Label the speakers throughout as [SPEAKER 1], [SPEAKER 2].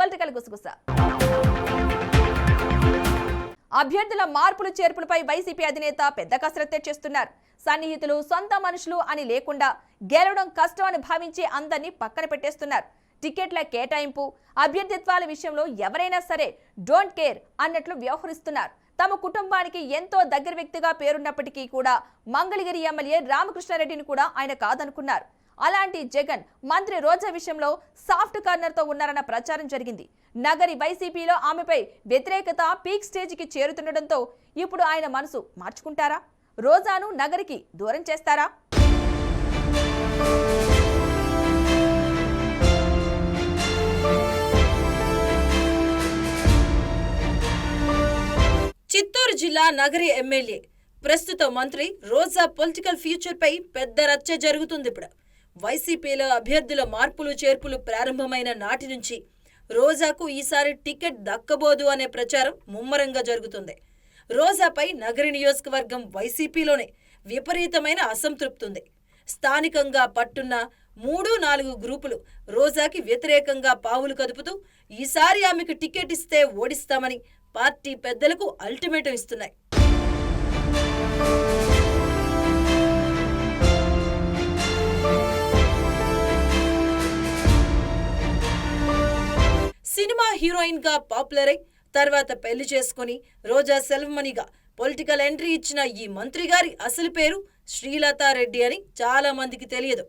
[SPEAKER 1] Political గుసగుస. అభ్యర్థుల మార్పులు చేర్పులపై YCP అధినేత పెద్ద కసరత్తే చేస్తున్నారు. సన్నిహితులు, సొంత మనుషులు అని లేకుండా గెలవడం కష్టం అని భావించి అందరినీ పక్కన పెట్టేస్తున్నారు. టికెట్ల కేటాయింపు, అభ్యర్థిత్వాల విషయంలో ఎవరైనా సరే డోంట్ కేర్ అన్నట్లు వ్యవహరిస్తున్నారు. తమ కుటుంబానికి ఎంతో దగ్గర వ్యక్తిగా పేరున్నప్పటికీ కూడా మంగళగిరి ఎమ్మెల్యే రామకృష్ణారెడ్డిని కూడా ఆయన కాదనుకున్నారు. అలాంటి జగన్ మంత్రి రోజా విషయంలో సాఫ్ట్ కార్నర్ తో ఉన్నారన్న ప్రచారం జరిగింది. నగరి వైసీపీలో ఆమెపై వ్యతిరేకత పీక్ స్టేజికి చేరుతుండటంతో ఇప్పుడు ఆయన మనసు మార్చుకుంటారా? రోజాను నగరికి దూరం చేస్తారా?
[SPEAKER 2] చిత్తూరు జిల్లా నగరి ఎమ్మెల్యే ప్రస్తుత మంత్రి రోజా పొలిటికల్ ఫ్యూచర్ పై పెద్ద రచ్చ జరుగుతుంది. ఇప్పుడు వైసీపీలో అభ్యర్థుల మార్పులు చేర్పులు ప్రారంభమైన నాటి నుంచి రోజాకు ఈసారి టికెట్ దక్కబోదు అనే ప్రచారం ముమ్మరంగా జరుగుతుంది. రోజాపై నగరి నియోజకవర్గం వైసీపీలోనే విపరీతమైన అసంతృప్తి ఉంది. స్థానికంగా పట్టున్న 3-4 గ్రూపులు రోజాకి వ్యతిరేకంగా పావులు కదుపుతూ ఈసారి ఆమెకు టికెట్ ఇస్తే ఓడిస్తామని పార్టీ పెద్దలకు అల్టిమేటం ఇస్తున్నాయి. సినిమా హీరోయిన్ గా పాపులర్ అయి తర్వాత పెళ్లి చేసుకుని రోజా సెల్వమణిగా పొలిటికల్ ఎంట్రీ ఇచ్చిన ఈ మంత్రి గారి అసలు పేరు శ్రీలతారెడ్డి అని చాలా మందికి తెలియదు.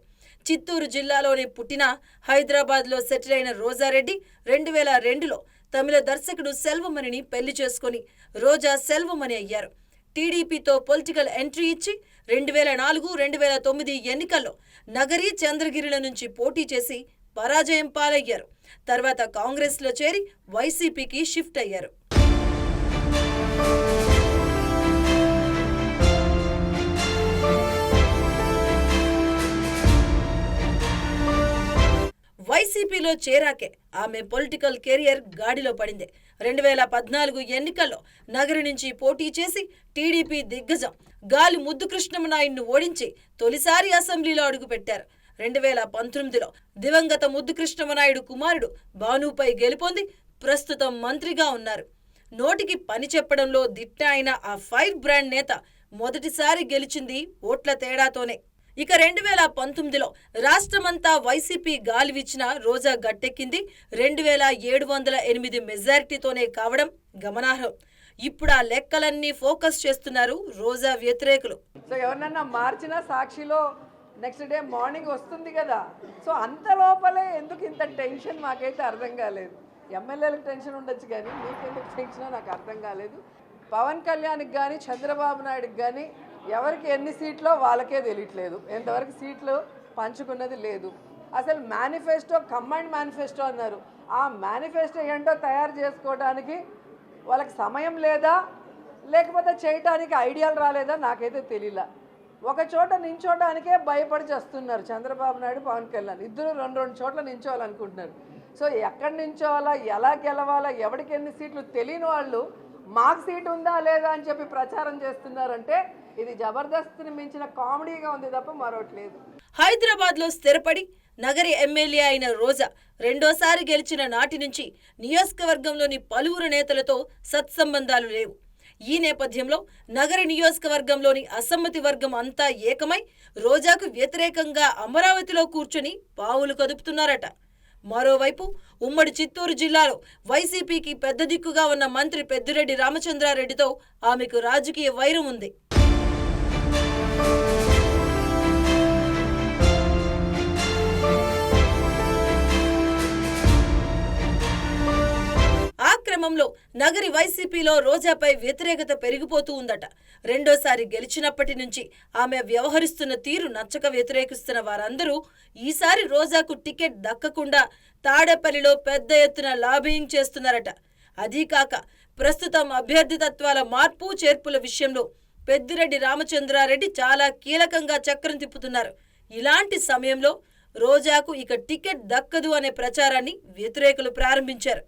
[SPEAKER 2] చిత్తూరు జిల్లాలోనే పుట్టిన హైదరాబాద్లో సెటిల్ అయిన రోజారెడ్డి 2002లో తమిళ దర్శకుడు సెల్వమణిని పెళ్లి చేసుకుని రోజా సెల్వమణి అయ్యారు. టీడీపీతో పొలిటికల్ ఎంట్రీ ఇచ్చి 2004-2009 ఎన్నికల్లో నగరి, చంద్రగిరిల నుంచి పోటీ చేసి పరాజయం పాలయ్యారు. తర్వాత కాంగ్రెస్లో చేరి వైసీపీకి షిఫ్ట్ అయ్యారు. వైసీపీలో చేరాకే ఆమె పొలిటికల్ కెరియర్ గాడిలో పడింది. 2014 ఎన్నికల్లో నగరి నుంచి పోటీ చేసి టీడీపీ దిగ్గజం గాలి ముద్దు కృష్ణమనాయుడును ఓడించి తొలిసారి అసెంబ్లీలో అడుగుపెట్టారు. 2019లో దివంగత ముద్దు కృష్ణమనాయుడు కుమారుడు భానుపై గెలుపొంది ప్రస్తుతం మంత్రిగా ఉన్నారు. నోటికి పని చెప్పడంలో దిట్ట అయిన ఆ ఫైర్ బ్రాండ్ నేత మొదటిసారి గెలిచింది ఓట్ల తేడాతోనే. ఇక 2019లో రాష్ట్రమంతా వైసీపీ గాలివిచ్చిన రోజా గట్టెక్కింది 2708 మెజారిటీతోనే కావడం గమనార్హం. ఇప్పుడు ఆ లెక్కలన్నీ ఫోకస్ చేస్తున్నారు రోజా వ్యతిరేకులు.
[SPEAKER 3] సో ఎవరినన్నా మార్చినా సాక్షిలో నెక్స్ట్ డే మార్నింగ్ వస్తుంది కదా. సో అంత లోపలే ఎందుకు ఇంత టెన్షన్ మాకైతే అర్థం కాలేదు. ఎమ్మెల్యేలకు టెన్షన్ ఉండొచ్చు కానీ మీకెందుకు టెన్షనో నాకు అర్థం కాలేదు. పవన్ కళ్యాణ్కి కానీ చంద్రబాబు నాయుడుకి కానీ ఎవరికి ఎన్ని సీట్లో వాళ్ళకే తెలియట్లేదు. ఎంతవరకు సీట్లు పంచుకున్నది లేదు. అసలు మేనిఫెస్టో కంబైన్డ్ మేనిఫెస్టో అన్నారు. ఆ మేనిఫెస్టో ఏంటో తయారు చేసుకోవడానికి వాళ్ళకి సమయం లేదా, లేకపోతే చేయటానికి ఐడియాలు రాలేదా నాకైతే తెలియలా. ఒక చోట నించోడానికే భయపడి చేస్తున్నారు చంద్రబాబు నాయుడు, పవన్ కళ్యాణ్ ఇద్దరు 2 చోట్ల నించోవాలనుకుంటున్నారు. సో ఎక్కడి నించోవాలా, ఎలా గెలవాలా, ఎవరికి ఎన్ని సీట్లు తెలియని వాళ్ళు మాకు సీటు ఉందా లేదా అని చెప్పి ప్రచారం చేస్తున్నారంటే ఇది జబర్దస్త్ని మించిన కామెడీగా ఉంది తప్ప మరొకట్లేదు.
[SPEAKER 2] హైదరాబాద్లో స్థిరపడి నగరి ఎమ్మెల్యే అయిన రోజా రెండోసారి గెలిచిన నాటి నుంచి నియోజకవర్గంలోని పలువురు నేతలతో సత్సంబంధాలు లేవు. ఈ నేపథ్యంలో నగరి నియోజకవర్గంలోని అసమ్మతి వర్గం అంతా ఏకమై రోజాకు వ్యతిరేకంగా అమరావతిలో కూర్చొని పావులు కదుపుతున్నారట. మరోవైపు ఉమ్మడి చిత్తూరు జిల్లాలో వైసీపీకి పెద్ద దిక్కుగా ఉన్న మంత్రి పెద్దిరెడ్డి రామచంద్రారెడ్డితో ఆమెకు రాజకీయ వైరం ఉంది. ఆ క్రమంలో నగరి వైసీపీలో రోజాపై వ్యతిరేకత పెరిగిపోతూ ఉందట. రెండోసారి గెలిచినప్పటి నుంచి ఆమె వ్యవహరిస్తున్న తీరు నచ్చక వ్యతిరేకిస్తున్న వారందరూ ఈసారి రోజాకు టికెట్ దక్కకుండా తాడేపల్లిలో పెద్ద ఎత్తున లాబియింగ్ చేస్తున్నారట. అదీకాక ప్రస్తుతం అభ్యర్థితత్వాల మార్పు చేర్పుల విషయంలో పెద్దిరెడ్డి రామచంద్రారెడ్డి చాలా కీలకంగా చక్రం తిప్పుతున్నారు. ఇలాంటి సమయంలో రోజాకు ఇక టికెట్ దక్కదు అనే ప్రచారాన్ని వ్యతిరేకులు ప్రారంభించారు.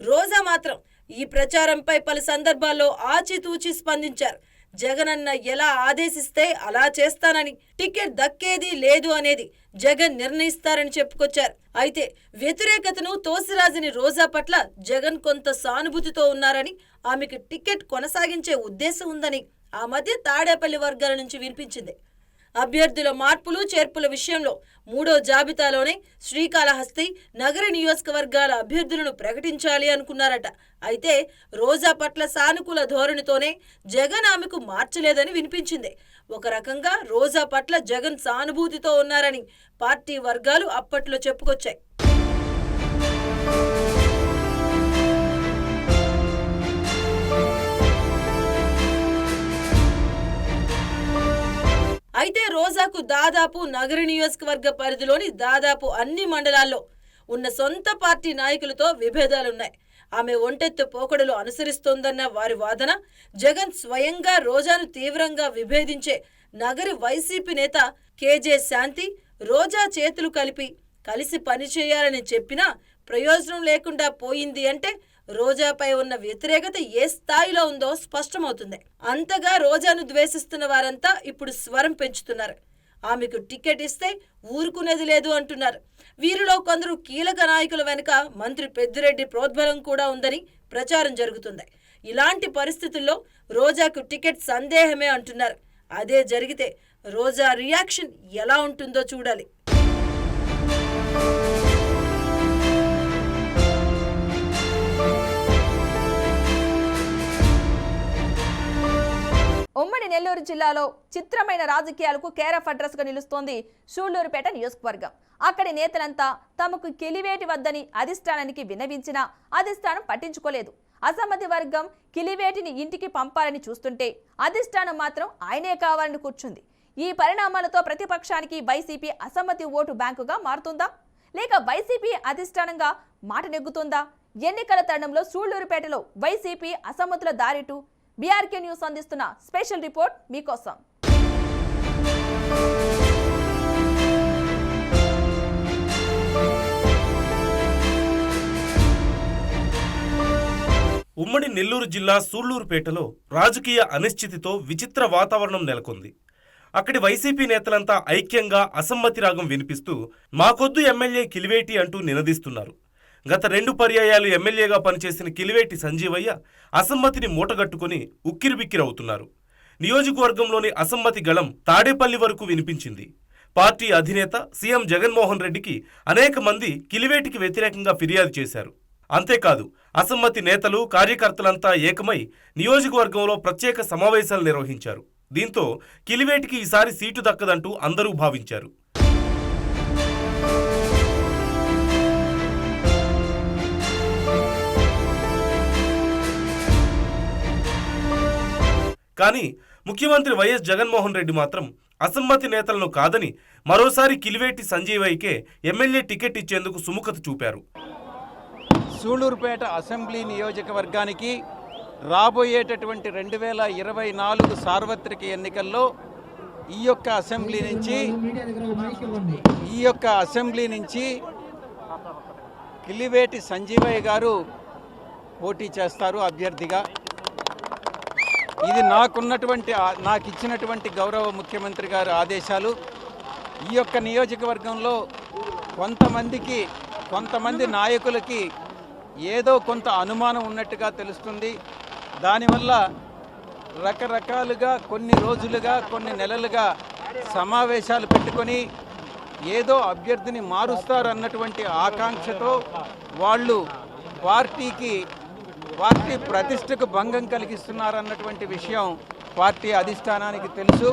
[SPEAKER 2] రోజా మాత్రం ఈ ప్రచారంపై పలు సందర్భాల్లో ఆచితూచి స్పందించారు. జగనన్న ఎలా ఆదేశిస్తే అలా చేస్తానని, టికెట్ దక్కేది లేదు అనేది జగన్ నిర్ణయిస్తారని చెప్పుకొచ్చారు. అయితే వ్యతిరేకతను తోసిరాజని రోజా పట్ల జగన్ కొంత సానుభూతితో ఉన్నారని, ఆమెకు టికెట్ కొనసాగించే ఉద్దేశం ఉందని ఆ మధ్య తాడేపల్లి వర్గాల నుంచి వినిపించింది. అభ్యర్థుల మార్పులు చేర్పుల విషయంలో మూడో జాబితాలోనే శ్రీకాళహస్తి, నగర నియోజకవర్గాల అభ్యర్థులను ప్రకటించాలి అనుకున్నారట. అయితే రోజా పట్ల సానుకూల ధోరణితోనే జగన్ ఆమెకు మార్చలేదని వినిపించింది. ఒక రకంగా రోజా పట్ల జగన్ సానుభూతితో ఉన్నారని పార్టీ వర్గాలు అప్పట్లో చెప్పుకొచ్చాయి. అయితే రోజాకు దాదాపు నగర నియోజకవర్గ పరిధిలోని దాదాపు అన్ని మండలాల్లో ఉన్న సొంత పార్టీ నాయకులతో విభేదాలున్నాయి. ఆమె ఒంటెత్తు పోకడలు అనుసరిస్తోందన్న వారి వాదన. జగన్ స్వయంగా రోజాను తీవ్రంగా విభేదించే నగరి వైసీపీ నేత కేజే శాంతి రోజా చేతులు కలిసి పనిచేయాలని చెప్పినా ప్రయోజనం లేకుండా పోయింది అంటే రోజాపై ఉన్న వ్యతిరేకత ఏ స్థాయిలో ఉందో స్పష్టమవుతుంది. అంతగా రోజాను ద్వేషిస్తున్న వారంతా ఇప్పుడు స్వరం పెంచుతున్నారు. ఆమెకు టికెట్ ఇస్తే ఊరుకునేది లేదు అంటున్నారు. వీరిలో కొందరు కీలక నాయకుల వెనుక మంత్రి పెద్దిరెడ్డి ప్రోద్బలం కూడా ఉందని ప్రచారం జరుగుతుంది. ఇలాంటి పరిస్థితుల్లో రోజాకు టికెట్ సందేహమే అంటున్నారు. అదే జరిగితే రోజా రియాక్షన్ ఎలా ఉంటుందో చూడాలి.
[SPEAKER 1] ఉమ్మడి నెల్లూరు జిల్లాలో చిత్రమైన రాజకీయాలకు కేర్ ఆఫ్ అడ్రస్ గా నిలుస్తోంది సూళ్లూరుపేట నియోజకవర్గం. అక్కడి నేతలంతా తమకు కిలివేటి వద్దని అధిష్టానానికి విన్నవించినా అధిష్టానం పట్టించుకోలేదు. అసమ్మతి వర్గం కిలివేటిని ఇంటికి పంపాలని చూస్తుంటే అధిష్టానం మాత్రం ఆయనే కావాలని కూర్చుంది. ఈ పరిణామాలతో ప్రతిపక్షానికి వైసీపీ అసమ్మతి ఓటు బ్యాంకుగా మారుతుందా, లేక వైసీపీ అధిష్టానంగా మాట నెగ్గుతుందా? ఎన్నికల తరుణంలో సూళ్లూరుపేటలో వైసీపీ అసమ్మతుల దారిటు బీఆర్కే న్యూస్ అందిస్తున్న స్పెషల్ రిపోర్ట్ మీకోసం.
[SPEAKER 4] ఉమ్మడి నెల్లూరు జిల్లా సూళ్లూరుపేటలో రాజకీయ అనిశ్చితితో విచిత్ర వాతావరణం నెలకొంది. అక్కడి వైసీపీ నేతలంతా ఐక్యంగా అసమ్మతి రాగం వినిపిస్తూ మాకొద్దు ఎమ్మెల్యే కిలివేటి అంటూ నినదిస్తున్నారు. గత 2 పర్యాయాలు ఎమ్మెల్యేగా పనిచేసిన కిలివేటి సంజీవయ్య అసమ్మతిని మూటగట్టుకుని ఉక్కిరిబిక్కిరవుతున్నారు. నియోజకవర్గంలోని అసమ్మతి గళం తాడేపల్లి వరకు వినిపించింది. పార్టీ అధినేత సీఎం జగన్మోహన్ రెడ్డికి అనేక మంది కిలివేటికి వ్యతిరేకంగా ఫిర్యాదు చేశారు. అంతేకాదు అసమ్మతి నేతలు, కార్యకర్తలంతా ఏకమై నియోజకవర్గంలో ప్రత్యేక సమావేశాలు నిర్వహించారు. దీంతో కిలివేటికి ఈసారి సీటు దక్కదంటూ అందరూ భావించారు. కానీ ముఖ్యమంత్రి వైఎస్ జగన్మోహన్ రెడ్డి మాత్రం అసమ్మతి నేతలను కాదని మరోసారి కిలివేటి సంజీవయ్యకే ఎమ్మెల్యే టికెట్ ఇచ్చేందుకు సుముఖత చూపారు.
[SPEAKER 5] సూళ్లూరుపేట అసెంబ్లీ నియోజకవర్గానికి రాబోయేటటువంటి 2024 సార్వత్రిక ఎన్నికల్లో ఈ యొక్క అసెంబ్లీ నుంచి కిలివేటి సంజీవయ్య గారు పోటీ చేస్తారు అభ్యర్థిగా. ఇది నాకు ఇచ్చినటువంటి గౌరవ ముఖ్యమంత్రి గారి ఆదేశాలు. ఈ యొక్క నియోజకవర్గంలో కొంతమంది నాయకులకి ఏదో కొంత అనుమానం ఉన్నట్టుగా తెలుస్తుంది. దానివల్ల రకరకాలుగా కొన్ని రోజులుగా, కొన్ని నెలలుగా సమావేశాలు పెట్టుకొని ఏదో అభ్యర్థిని మారుస్తారన్నటువంటి ఆకాంక్షతో వాళ్ళు పార్టీ ప్రతిష్టకు భంగం కలిగిస్తున్నారన్నటువంటి విషయం పార్టీ అధిష్టానానికి తెలుసు.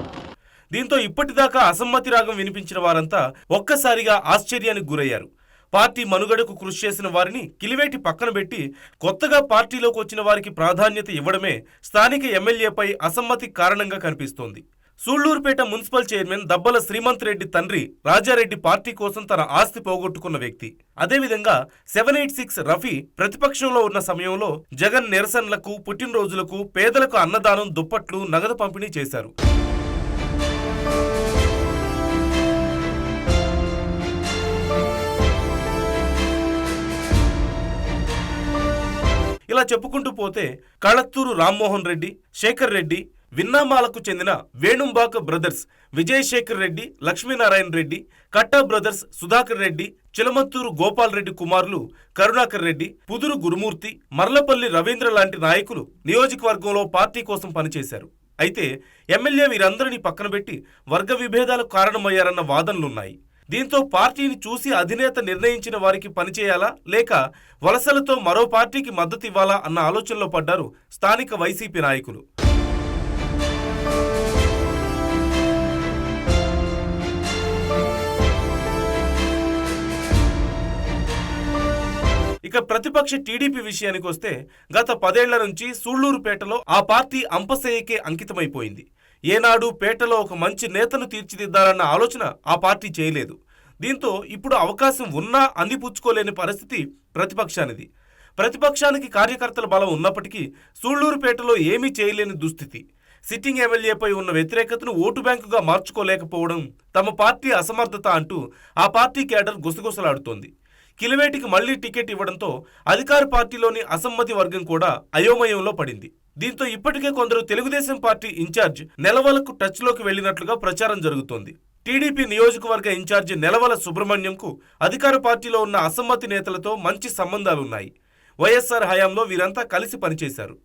[SPEAKER 4] దీంతో ఇప్పటిదాకా అసమ్మతి రాగం వినిపించిన వారంతా ఒక్కసారిగా ఆశ్చర్యానికి గురయ్యారు. పార్టీ మనుగడకు కృషి చేసిన వారిని కిలివేటి పక్కన పెట్టి కొత్తగా పార్టీలోకి వచ్చిన వారికి ప్రాధాన్యత ఇవ్వడమే స్థానిక ఎమ్మెల్యేపై అసమ్మతి కారణంగా కనిపిస్తోంది. సూళ్లూరుపేట మున్సిపల్ చైర్మన్ దబ్బల శ్రీమంత్ రెడ్డి తండ్రి రాజారెడ్డి పార్టీ కోసం తన ఆస్తి పోగొట్టుకున్న వ్యక్తి. అదేవిధంగా 786 రఫీ ప్రతిపక్షంలో ఉన్న సమయంలో జగన్ నిరసనలకు, పుట్టినరోజులకు పేదలకు అన్నదానం, దుప్పట్లు, నగదు పంపిణీ చేశారు. ఇలా చెప్పుకుంటూ పోతే కళత్తూరు రామ్మోహన్ రెడ్డి, శేఖర్ రెడ్డి, విన్నామాలకు చెందిన వేణుంబాక బ్రదర్స్ విజయశేఖర్ రెడ్డి, లక్ష్మీనారాయణ రెడ్డి, కట్టా బ్రదర్స్ సుధాకర్ రెడ్డి, చిలమత్తూరు గోపాల్ రెడ్డి కుమారులు కరుణాకర్ రెడ్డి, పుదురు గురుమూర్తి, మర్లపల్లి రవీంద్ర లాంటి నాయకులు నియోజకవర్గంలో పార్టీ కోసం పనిచేశారు. అయితే ఎమ్మెల్యే వీరందరినీ పక్కన పెట్టి వర్గ విభేదాలకు కారణమయ్యారన్న వాదనలున్నాయి. దీంతో పార్టీని చూసి అధినేత నిర్ణయించిన వారికి పనిచేయాలా లేక వలసలతో మరో పార్టీకి మద్దతు ఇవ్వాలా అన్న ఆలోచనలో పడ్డారు స్థానిక వైసీపీ నాయకులు. ఇక ప్రతిపక్ష టీడీపీ విషయానికి వస్తే గత 10 ఏళ్ల నుంచి సూళ్లూరుపేటలో ఆ పార్టీ అంపశయ్యకే అంకితమైపోయింది. ఏనాడు పేటలో ఒక మంచి నేతను తీర్చిదిద్దాలన్న ఆలోచన ఆ పార్టీ చేయలేదు. దీంతో ఇప్పుడు అవకాశం ఉన్నా అందిపుచ్చుకోలేని పరిస్థితి ప్రతిపక్షానిది. ప్రతిపక్షానికి కార్యకర్తల బలం ఉన్నప్పటికీ సూళ్లూరుపేటలో ఏమీ చేయలేని దుస్థితి. సిట్టింగ్ ఎమ్మెల్యేపై ఉన్న వ్యతిరేకతను ఓటు బ్యాంకుగా మార్చుకోలేకపోవడం తమ పార్టీ అసమర్థత అంటూ ఆ పార్టీ కేడర్ గుసగుసలాడుతోంది. కిలివేటికి మళ్లీ టికెట్ ఇవ్వడంతో అధికార పార్టీలోని అసమ్మతి వర్గం కూడా అయోమయంలో పడింది. దీంతో ఇప్పటికే కొందరు తెలుగుదేశం పార్టీ ఇన్ఛార్జ్ నెలవలకు టచ్లోకి వెళ్లినట్లుగా ప్రచారం జరుగుతోంది. టీడీపీ నియోజకవర్గ ఇన్ఛార్జి నెలవల సుబ్రహ్మణ్యంకు అధికార పార్టీలో ఉన్న అసమ్మతి నేతలతో మంచి సంబంధాలున్నాయి. వైఎస్ఆర్ హయాంలో వీరంతా కలిసి పనిచేశారు.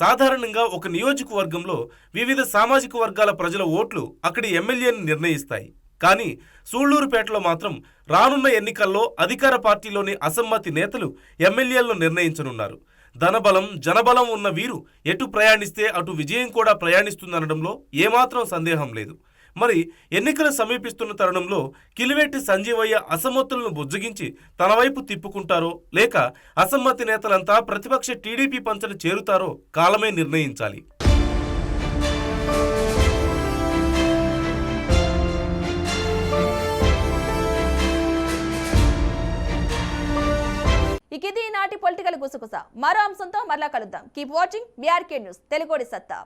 [SPEAKER 4] సాధారణంగా ఒక నియోజకవర్గంలో వివిధ సామాజిక వర్గాల ప్రజల ఓట్లు అక్కడి ఎమ్మెల్యేని నిర్ణయిస్తాయి. కానీ సూళ్లూరుపేటలో మాత్రం రానున్న ఎన్నికల్లో అధికార పార్టీలోని అసమ్మతి నేతలు ఎమ్మెల్యేలను నిర్ణయించనున్నారు. ధనబలం, జనబలం ఉన్న వీరు ఎటు ప్రయాణిస్తే అటు విజయం కూడా ప్రయాణిస్తుందనడంలో ఏమాత్రం సందేహం లేదు. మరి ఎన్నికలు సమీపిస్తున్న తరుణంలో కిలివేటి సంజీవయ్య అసమ్మతులను బుజ్జగించి తన వైపు తిప్పుకుంటారో లేక అసమ్మతి నేతలంతా ప్రతిపక్ష టీడీపీ పంచన చేరుతారో కాలమే నిర్ణయించాలి.
[SPEAKER 1] ఇది నాటి పొలిటికల్ గుసగుస. మరో అంశంతో మరలా కలుద్దాం. కీప్ వాచింగ్ BRK న్యూస్, తెలుగోడి సత్తా.